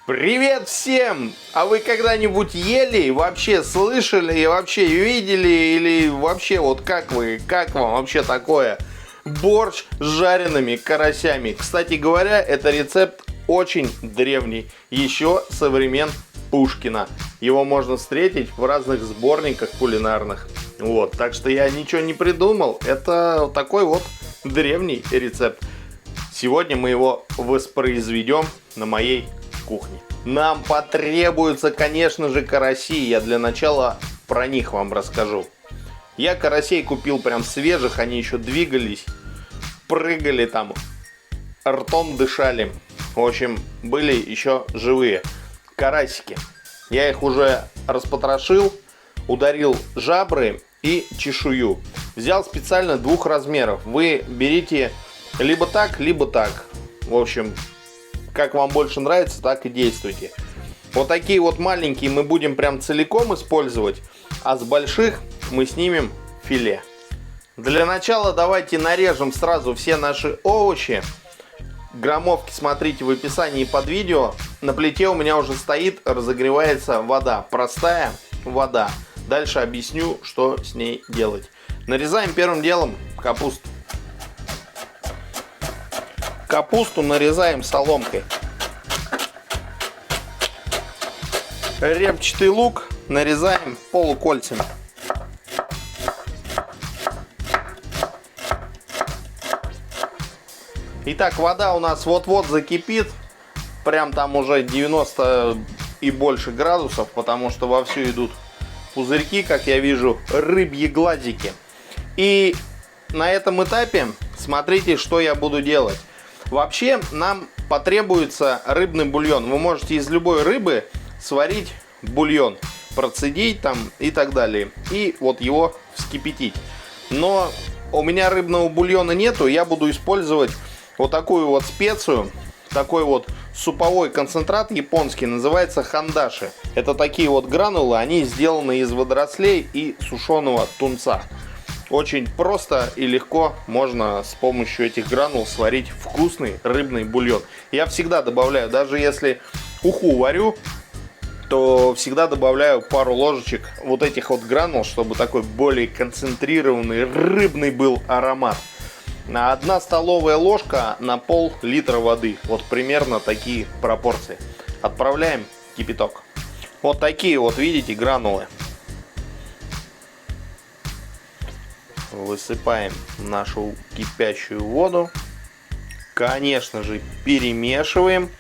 Привет всем! А вы когда-нибудь ели, вообще слышали, вообще видели или вообще вот как вам вообще такое? Борщ с жареными карасями. Кстати говоря, это рецепт очень древний, еще со времен Пушкина. Его можно встретить в разных сборниках кулинарных. Вот, так что я ничего не придумал, это такой вот древний рецепт. Сегодня мы его воспроизведем на моей кухне. Нам потребуются, конечно же, караси. Я для начала про них вам расскажу. Я карасей купил прям свежих, они еще двигались, прыгали там, ртом дышали. В общем, были еще живые карасики. Я их уже распотрошил, ударил жабры и чешую. Взял специально двух размеров. Вы берите либо так, либо так. В общем, как вам больше нравится, так и действуйте. Вот такие вот маленькие мы будем прям целиком использовать, а с больших мы снимем филе. Для начала давайте нарежем сразу все наши овощи. Граммовки смотрите в описании под видео. На плите у меня уже стоит, разогревается вода. Простая вода. Дальше объясню, что с ней делать. Нарезаем первым делом капусту. Капусту нарезаем соломкой. Репчатый лук нарезаем полукольцами. Итак, вода у нас вот-вот закипит. Прям там уже 90 и больше градусов, потому что вовсю идут пузырьки, как я вижу, рыбьи глазики. И на этом этапе смотрите, что я буду делать. Вообще нам потребуется рыбный бульон. Вы можете из любой рыбы сварить бульон, процедить там и так далее. И вот его вскипятить. Но у меня рыбного бульона нету. Я буду использовать вот такую вот специю. Такой вот суповой концентрат японский. Называется хандаши. Это такие вот гранулы. Они сделаны из водорослей и сушеного тунца. Очень просто и легко можно с помощью этих гранул сварить вкусный рыбный бульон. Я всегда добавляю, даже если уху варю, то всегда добавляю пару ложечек вот этих вот гранул, чтобы такой более концентрированный рыбный был аромат. 1 столовая ложка на пол-литра воды. Вот примерно такие пропорции. Отправляем в кипяток. Вот такие вот, видите, гранулы. Высыпаем нашу кипящую воду. Конечно же, перемешиваем.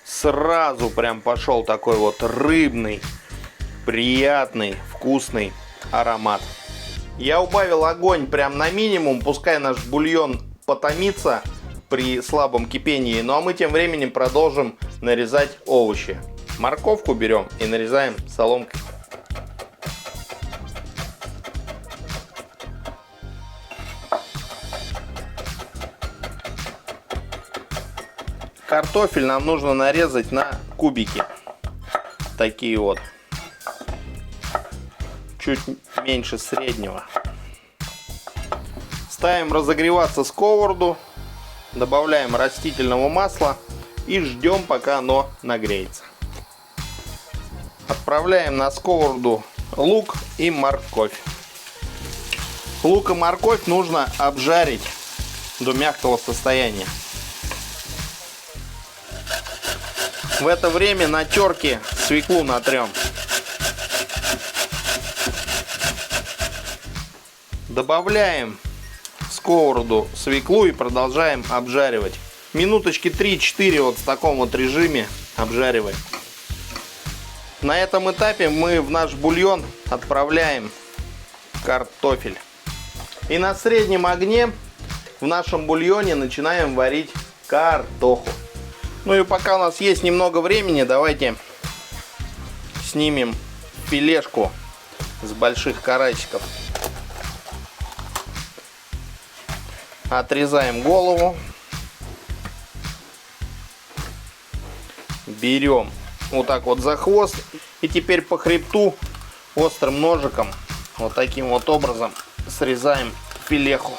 Сразу прям пошел такой вот рыбный, приятный, вкусный аромат. Я убавил огонь прям на минимум. Пускай наш бульон потомится при слабом кипении. Ну а мы тем временем продолжим нарезать овощи. Морковку берем и нарезаем соломкой. Картофель нам нужно нарезать на кубики. Такие вот. Чуть меньше среднего. Ставим разогреваться сковороду. Добавляем растительного масла. И ждем, пока оно нагреется. Отправляем на сковороду лук и морковь. Лук и морковь нужно обжарить до мягкого состояния. В это время на терке свеклу натрем. Добавляем в сковороду свеклу и продолжаем обжаривать. Минуточки 3-4 вот в таком вот режиме обжариваем. На этом этапе мы в наш бульон отправляем картофель. И на среднем огне в нашем бульоне начинаем варить картоху. Ну и пока у нас есть немного времени, давайте снимем филешку с больших карасиков. Отрезаем голову. Берем вот так вот за хвост. И теперь по хребту острым ножиком вот таким вот образом срезаем филеху.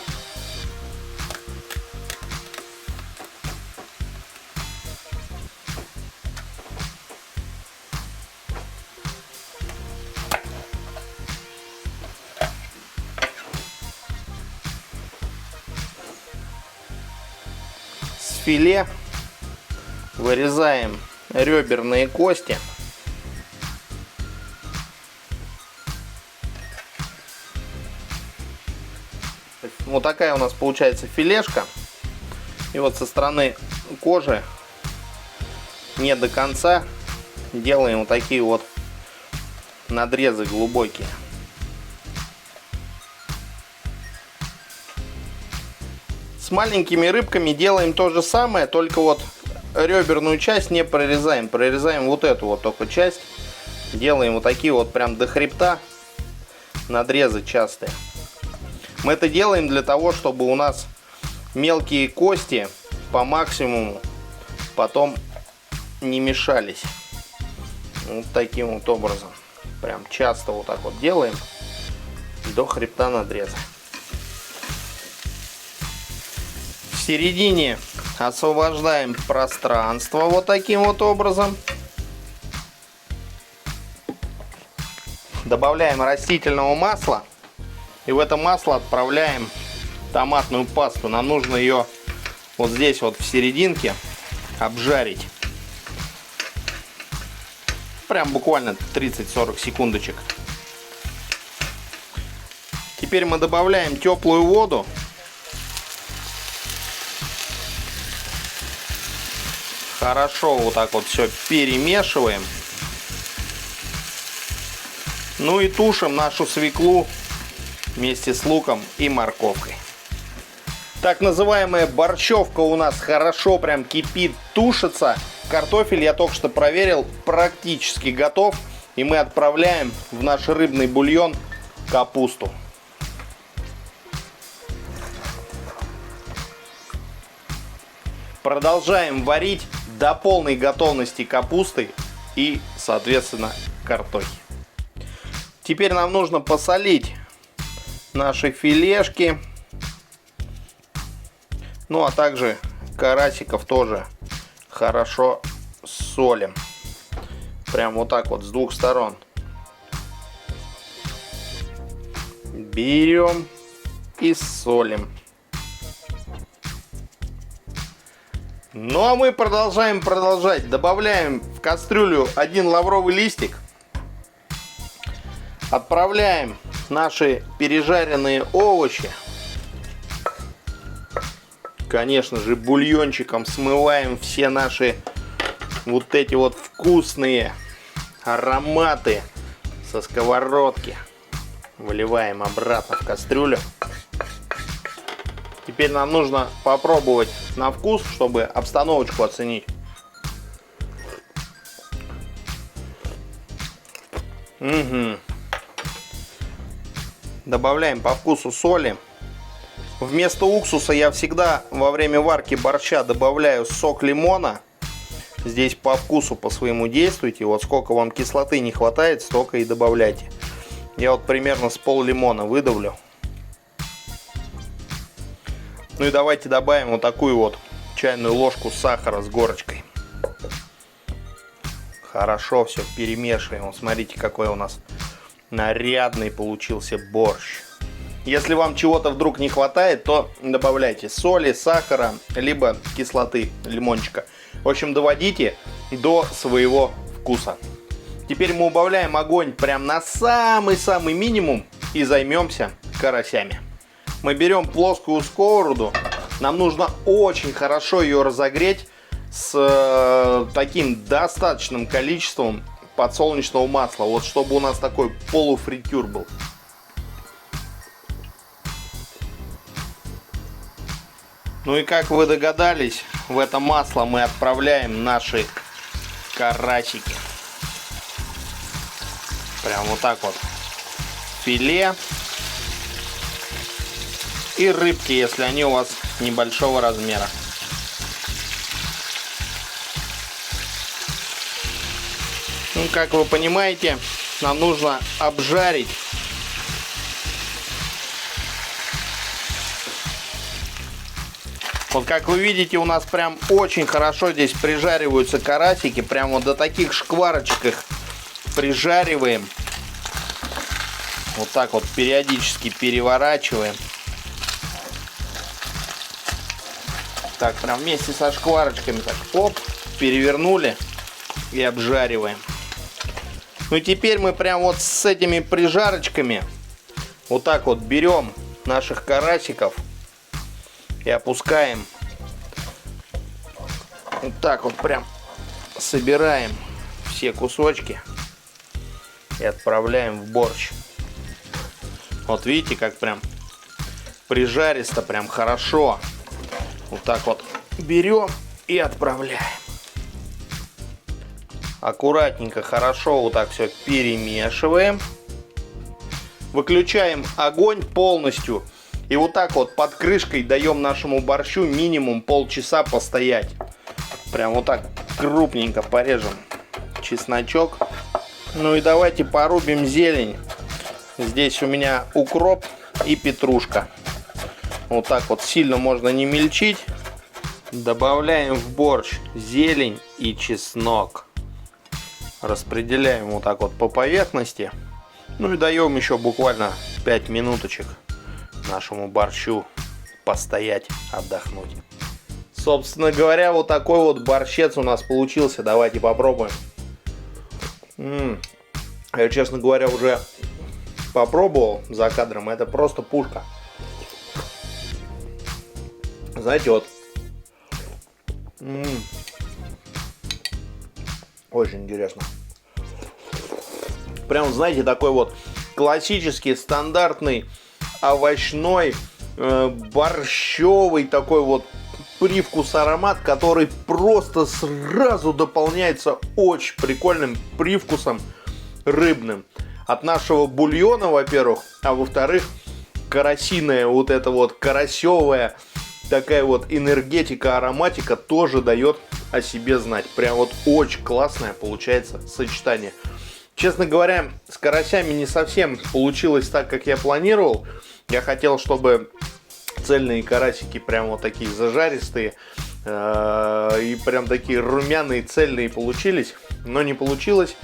филе вырезаем реберные кости. Вот такая у нас получается филешка. И вот со стороны кожи не до конца делаем вот такие вот надрезы глубокие. С маленькими рыбками делаем то же самое, только вот реберную часть не прорезаем. Прорезаем вот эту вот только часть. Делаем вот такие вот прям до хребта надрезы частые. Мы это делаем для того, чтобы у нас мелкие кости по максимуму потом не мешались. Вот таким вот образом. Прям часто вот так вот делаем до хребта надреза. В середине освобождаем пространство вот таким вот образом. Добавляем растительного масла. И в это масло отправляем томатную пасту. Нам нужно ее вот здесь вот в серединке обжарить. Прям буквально 30-40 секундочек. Теперь мы добавляем теплую воду. Хорошо вот так вот все перемешиваем. Ну и тушим нашу свеклу вместе с луком и морковкой. Так называемая борщевка у нас хорошо прям кипит, тушится. Картофель я только что проверил, практически готов. И мы отправляем в наш рыбный бульон капусту. Продолжаем варить до полной готовности капусты и, соответственно, картохи. Теперь нам нужно посолить наши филешки. Ну а также карасиков тоже хорошо солим. Прям вот так вот с двух сторон. Берем и солим. Ну а мы продолжать. Добавляем в кастрюлю 1 лавровый листик. Отправляем наши пережаренные овощи. Конечно же, бульончиком смываем все наши вот эти вот вкусные ароматы со сковородки. Выливаем обратно в кастрюлю. Теперь нам нужно попробовать на вкус, чтобы обстановочку оценить. Угу. Добавляем по вкусу соли. Вместо уксуса я всегда во время варки борща добавляю сок лимона. Здесь по вкусу по своему действуйте. Вот сколько вам кислоты не хватает, столько и добавляйте. Я вот примерно с пол лимона выдавлю. Ну и давайте добавим вот такую вот чайную ложку сахара с горочкой. Хорошо все перемешиваем. Вот смотрите, какой у нас нарядный получился борщ. Если вам чего-то вдруг не хватает, то добавляйте соли, сахара, либо кислоты, лимончика. В общем, доводите до своего вкуса. Теперь мы убавляем огонь прям на самый-самый минимум и займемся карасями. Мы берем плоскую сковороду. Нам нужно очень хорошо ее разогреть с таким достаточным количеством подсолнечного масла. Вот чтобы у нас такой полуфритюр был. Ну и как вы догадались, в это масло мы отправляем наши карасики. Прям вот так вот. Филе. И рыбки, если они у вас небольшого размера. Ну, как вы понимаете, нам нужно обжарить вот как вы видите, у нас прям очень хорошо здесь прижариваются карасики. Прям вот до таких шкварочек их прижариваем. Вот так вот периодически переворачиваем. Так, прям вместе со шкварочками так, оп, перевернули и обжариваем. Ну и теперь мы прям вот с этими прижарочками вот так вот берем наших карасиков и опускаем. Вот так вот прям собираем все кусочки и отправляем в борщ. Вот видите, как прям прижаристо, прям хорошо. Вот так вот берем и отправляем. Аккуратненько, хорошо вот так все перемешиваем. Выключаем огонь полностью. И вот так вот под крышкой даем нашему борщу минимум полчаса постоять. Прям вот так крупненько порежем чесночок. Ну и давайте порубим зелень. Здесь у меня укроп и петрушка. Вот так вот сильно можно не мельчить. Добавляем в борщ зелень и чеснок. Распределяем вот так вот по поверхности. Ну и даем еще буквально 5 минуточек нашему борщу постоять, отдохнуть. Собственно говоря, вот такой вот борщец у нас получился. Давайте попробуем. Я, честно говоря, уже попробовал за кадром. Это просто пушка. Знаете, вот очень интересно. Прям, знаете, такой вот классический, стандартный, овощной, борщевый такой вот привкус, аромат, который просто сразу дополняется очень прикольным привкусом рыбным. От нашего бульона, во-первых, а во-вторых, карасиная, вот эта вот карасевая такая вот энергетика, ароматика тоже дает о себе знать. Прям вот очень классное получается сочетание. Честно говоря, с карасями не совсем получилось так, как я планировал. Я хотел, чтобы цельные карасики прям вот такие зажаристые и прям такие румяные, цельные получились, но не получилось.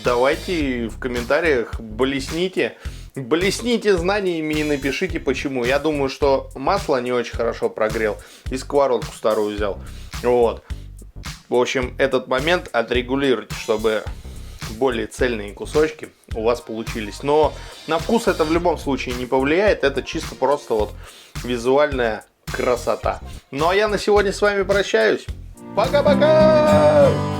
Давайте в комментариях блесните знаниями и напишите почему. Я думаю, что масло не очень хорошо прогрел и сковородку старую взял. Вот. В общем, этот момент отрегулируйте, чтобы более цельные кусочки у вас получились. Но на вкус это в любом случае не повлияет. Это чисто просто вот визуальная красота. Ну а я на сегодня с вами прощаюсь. Пока-пока!